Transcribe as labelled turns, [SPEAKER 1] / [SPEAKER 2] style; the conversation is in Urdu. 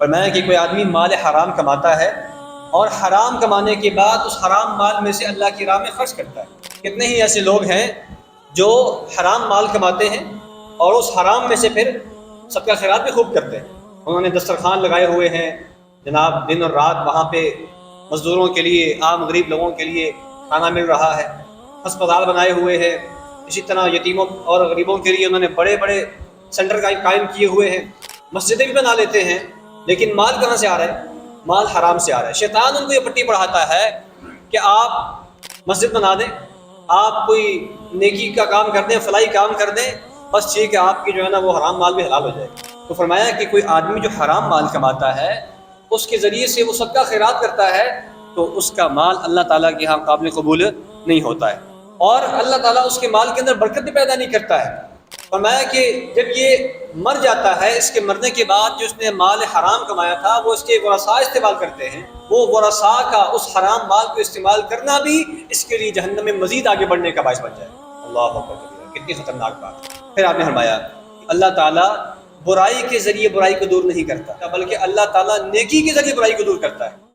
[SPEAKER 1] فرمایا کہ کوئی آدمی مال حرام کماتا ہے اور حرام کمانے کے بعد اس حرام مال میں سے اللہ کی راہ میں خرچ کرتا ہے۔ کتنے ہی ایسے لوگ ہیں جو حرام مال کماتے ہیں اور اس حرام میں سے پھر صدقہ خیرات بھی خوب کرتے ہیں۔ انہوں نے دسترخوان لگائے ہوئے ہیں جناب، دن اور رات وہاں پہ مزدوروں کے لیے، عام غریب لوگوں کے لیے کھانا مل رہا ہے، ہسپتال بنائے ہوئے ہیں، اسی طرح یتیموں اور غریبوں کے لیے انہوں نے بڑے بڑے سینٹر قائم کیے ہوئے ہیں، مسجدیں بھی بنا لیتے ہیں، لیکن مال کہاں سے آ رہا ہے؟ مال حرام سے آ رہا ہے۔ شیطان ان کو یہ پٹی پڑھاتا ہے کہ آپ مسجد بنا دیں، آپ کوئی نیکی کا کام کر دیں، فلاحی کام کر دیں، بس ٹھیک ہے، آپ کی جو ہے نا وہ حرام مال بھی حلال ہو جائے گا۔ تو فرمایا کہ کوئی آدمی جو حرام مال کماتا ہے، اس کے ذریعے سے وہ صدقہ خیرات کرتا ہے، تو اس کا مال اللہ تعالیٰ کے ہاں قابل قبول نہیں ہوتا ہے، اور اللہ تعالیٰ اس کے مال کے اندر برکت بھی پیدا نہیں کرتا ہے۔ فرمایا کہ جب یہ مر جاتا ہے، اس کے مرنے کے بعد جو اس نے مال حرام کمایا تھا وہ اس کے ورثاء استعمال کرتے ہیں، وہ ورثاء کا اس حرام مال کو استعمال کرنا بھی اس کے لیے جہنم میں مزید آگے بڑھنے کا باعث بن جائے۔ اللہ اکبر، کتنی خطرناک بات۔ پھر آپ نے فرمایا اللہ تعالیٰ برائی کے ذریعے برائی کو دور نہیں کرتا، بلکہ اللہ تعالیٰ نیکی کے ذریعے برائی کو دور کرتا ہے۔